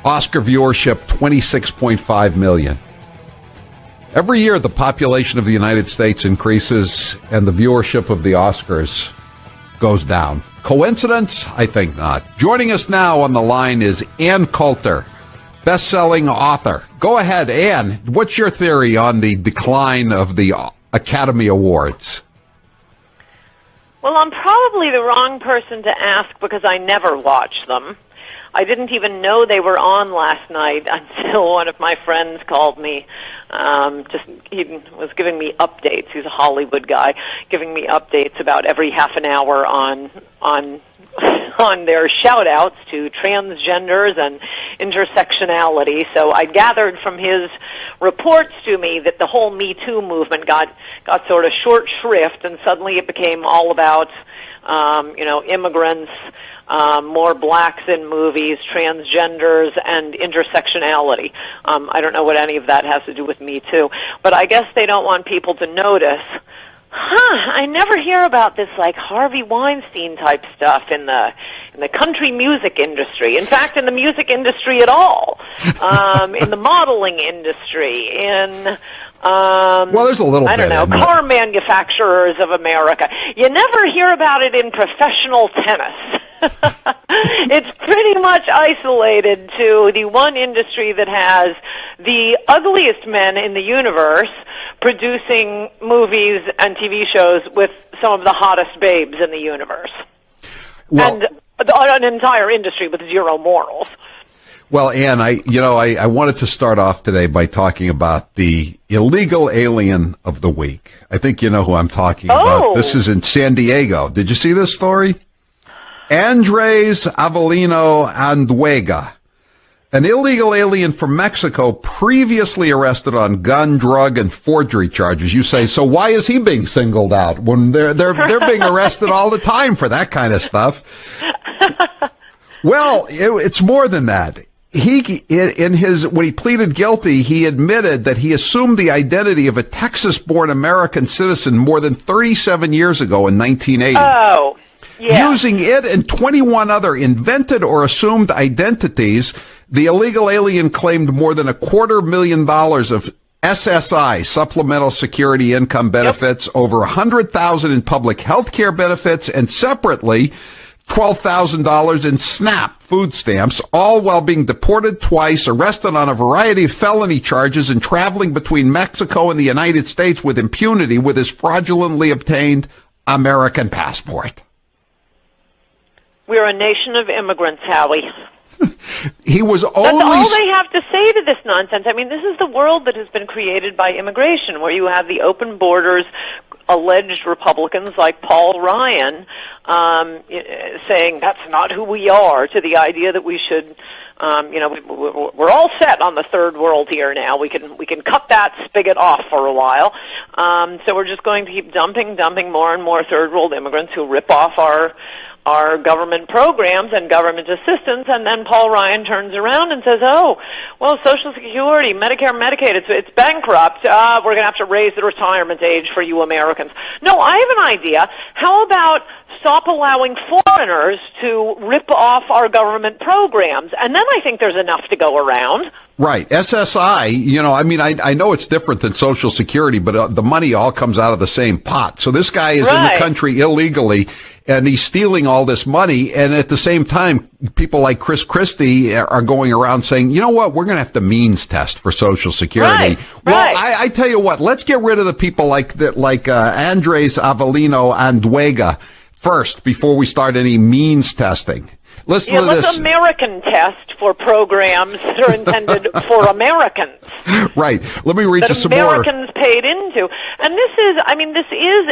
Oscar viewership, 26.5 million. Every year, the population of the United States increases, and the viewership of the Oscars goes down. Coincidence? I think not. Joining us now on the line is Ann Coulter, best-selling author. Go ahead, Ann. What's your theory on the decline of the Academy Awards? Well, I'm probably the wrong person to ask because I never watch them. I didn't even know they were on last night until one of my friends called me. He was giving me updates. He's a Hollywood guy, giving me updates about every half an hour on their shout-outs to transgenders and intersectionality. So I gathered from his reports to me that the whole Me Too movement got sort of short shrift, and suddenly it became all about immigrants, more blacks in movies, transgenders, and intersectionality. I don't know what any of that has to do with Me Too, but I guess they don't want people to notice. I never hear about this like Harvey Weinstein type stuff in the country music industry. In fact, in the music industry at all, in the modeling industry, in well, there's a little I don't know, car manufacturers of America. You never hear about it in professional tennis. It's pretty much isolated to the one industry that has the ugliest men in the universe producing movies and TV shows with some of the hottest babes in the universe. Well, and an entire industry with zero morals. Well, Ann, I wanted to start off today by talking about the illegal alien of the week. I think you know who I'm talking about. This is in San Diego. Did you see this story? Andres Avelino Anduega, an illegal alien from Mexico previously arrested on gun, drug, and forgery charges. You say, so why is he being singled out when they're being arrested all the time for that kind of stuff? Well, it's more than that. When he pleaded guilty, he admitted that he assumed the identity of a Texas-born American citizen more than 37 years ago in 1980. Oh, yeah. Using it and 21 other invented or assumed identities, the illegal alien claimed more than $250,000 of SSI, supplemental security income benefits, over $100,000 in public health care benefits, and separately, $12,000 in SNAP food stamps, all while being deported twice, arrested on a variety of felony charges, and traveling between Mexico and the United States with impunity with his fraudulently obtained American passport. We're a nation of immigrants, Howie. He was only... That's all they have to say to this nonsense. I mean, this is the world that has been created by immigration, where you have the open borders, alleged Republicans like Paul Ryan saying that's not who we are, to the idea that we should, we're all set on the third world here now. We can cut that spigot off for a while. So we're just going to keep dumping more and more third world immigrants who rip off our government programs and government assistance, and then Paul Ryan turns around and says, oh, well, Social Security, Medicare, Medicaid, it's bankrupt. We're going to have to raise the retirement age for you Americans. No, I have an idea. How about stop allowing foreigners to rip off our government programs? And then I think there's enough to go around. Right. SSI, I know it's different than Social Security, but the money all comes out of the same pot. So this guy is in the country illegally, and he's stealing all this money. And at the same time, people like Chris Christie are going around saying, you know what, we're going to have to means test for Social Security. Well, I tell you what, let's get rid of the people like Andres Avelino Anduega first before we start any means testing. Let's American test for programs that are intended for Americans. Right. Let me read you some more. Americans paid into. And this is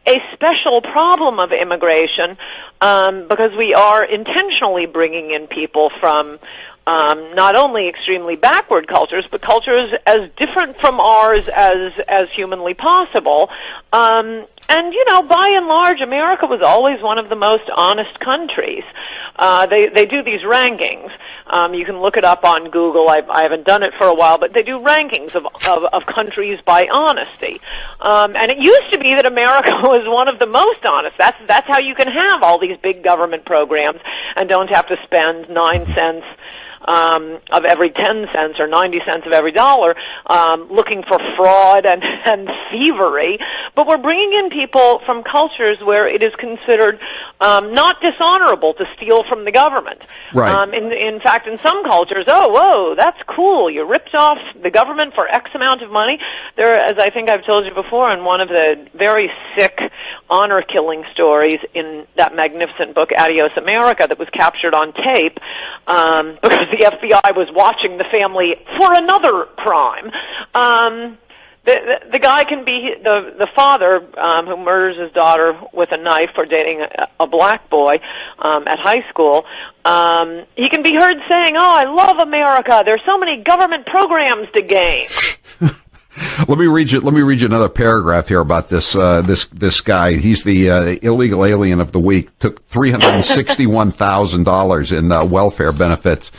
a special problem of immigration, because we are intentionally bringing in people from not only extremely backward cultures, but cultures as different from ours as humanly possible. And, by and large, America was always one of the most honest countries. They do these rankings. You can look it up on Google. I haven't done it for a while, but they do rankings of countries by honesty. And it used to be that America was one of the most honest. That's how you can have all these big government programs and don't have to spend 9 cents of every 10 cents or 90 cents of every dollar, looking for fraud and thievery. But we're bringing in people from cultures where it is considered not dishonorable to steal from the government. Right. In fact, in some cultures, oh, whoa, that's cool. You ripped off the government for X amount of money. There, as I think I've told you before, in one of the very sick honor-killing stories in that magnificent book, Adios America, that was captured on tape, because the FBI was watching the family for another crime. The guy can be the father who murders his daughter with a knife for dating a black boy at high school. He can be heard saying, "Oh, I love America. There's so many government programs to gain." Let me read you another paragraph here about this guy. He's the illegal alien of the week. Took $361,000 in welfare benefits.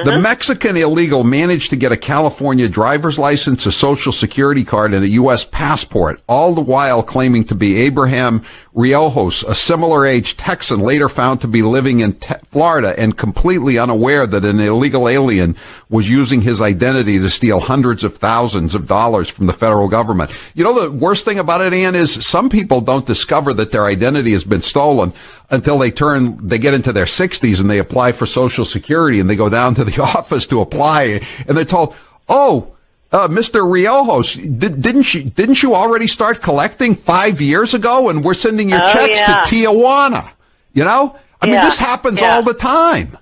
The Mexican illegal managed to get a California driver's license, a Social Security card, and a U.S. passport, all the while claiming to be Abraham Riojos, a similar-age Texan later found to be living in Florida and completely unaware that an illegal alien was using his identity to steal hundreds of thousands of dollars from the federal government. You know, the worst thing about it, Ann, is some people don't discover that their identity has been stolen until they get into their 60s and they apply for Social Security and they go down to the office to apply and they're told, "Oh, Mr. Riojos, didn't you already start collecting 5 years ago? And we're sending your checks to Tijuana." You know, I mean, this happens all the time.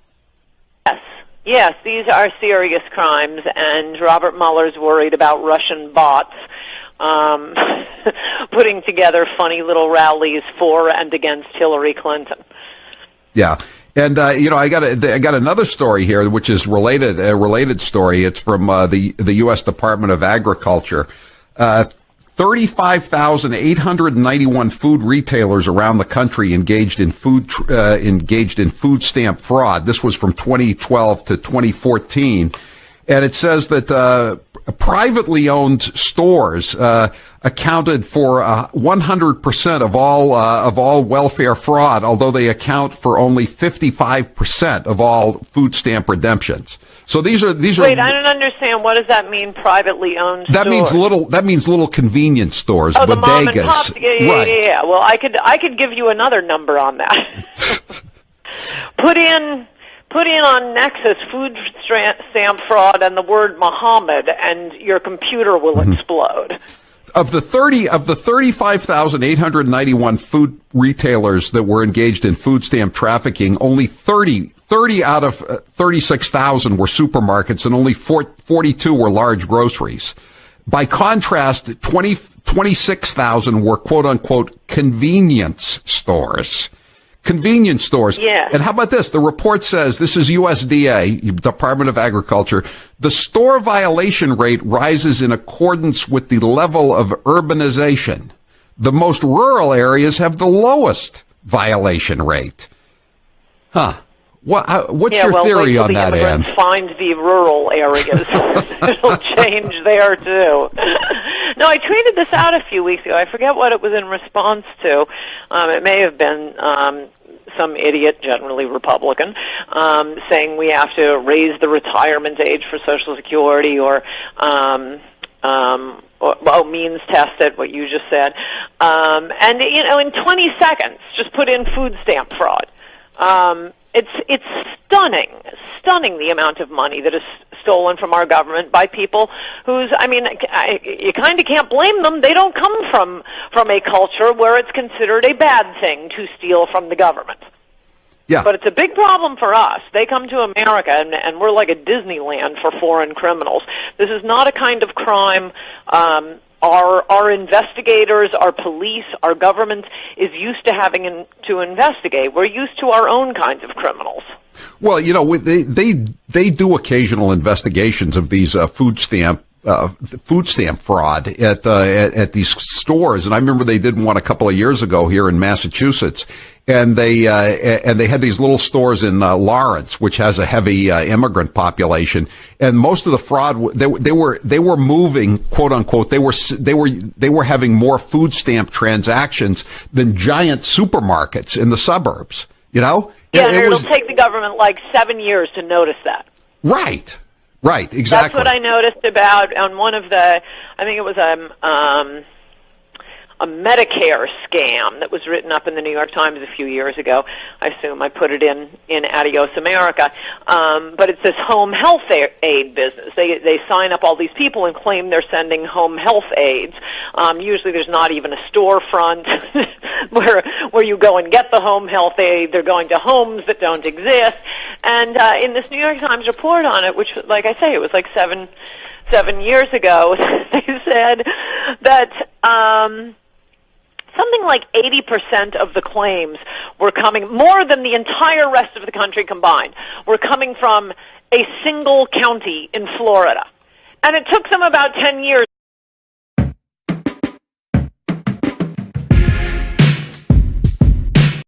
Yes, these are serious crimes, and Robert Mueller's worried about Russian bots putting together funny little rallies for and against Hillary Clinton. Yeah. And you know, I got another story here, which is a related story. It's from the U.S. Department of Agriculture. 35,891 food retailers around the country engaged in food stamp fraud. This was from 2012 to 2014, and it says that privately owned stores accounted for 100% of all welfare fraud, although they account for only 55% of all food stamp redemptions. So these are. Wait, I don't understand. What does that mean? Privately owned that stores? means little convenience stores, bodegas. The mom and pop. Yeah. Well, I could give you another number on that. Put in on Nexus food stamp fraud and the word Muhammad, and your computer will explode. Of the 35,891 food retailers that were engaged in food stamp trafficking, only 30 out of 36,000 were supermarkets, and only 42 were large groceries. By contrast, 26,000 were quote unquote convenience stores. Convenience stores. Yeah. And how about this? The report says, this is USDA, Department of Agriculture, the store violation rate rises in accordance with the level of urbanization. The most rural areas have the lowest violation rate. Huh. What's your theory on that, Ann? Wait till the immigrants find the rural areas. It'll change there, too. No, I tweeted this out a few weeks ago. I forget what it was in response to. It may have been some idiot, generally Republican, saying we have to raise the retirement age for Social Security or means test it, what you just said. And, you know, in 20 seconds, just put in food stamp fraud. It's stunning the amount of money that is stolen from our government by people you kind of can't blame them. They don't come from a culture where it's considered a bad thing to steal from the government. Yeah. But it's a big problem for us. They come to America, and we're like a Disneyland for foreign criminals. This is not a kind of crime our investigators, our police, our government is used to having to investigate. We're used to our own kinds of criminals. Well, you know, they do occasional investigations of these food stamp fraud at these stores, and I remember they did one a couple of years ago here in Massachusetts, and they had these little stores in Lawrence, which has a heavy immigrant population, and most of the fraud they were moving, quote unquote, they were having more food stamp transactions than giant supermarkets in the suburbs, you know. Yeah, and it'll take the government like 7 years to notice that. Right. Right. Exactly. That's what I noticed about on one of the, I think it was a Medicare scam that was written up in the New York Times a few years ago. I assume I put it in Adios America. But it's this home health aid business. They sign up all these people and claim they're sending home health aids. Usually there's not even a storefront where you go and get the home health aid. They're going to homes that don't exist. And in this New York Times report on it, which, like I say, it was like seven years ago, they said that something like 80% of the claims were coming, more than the entire rest of the country combined, were coming from a single county in Florida. And it took them about 10 years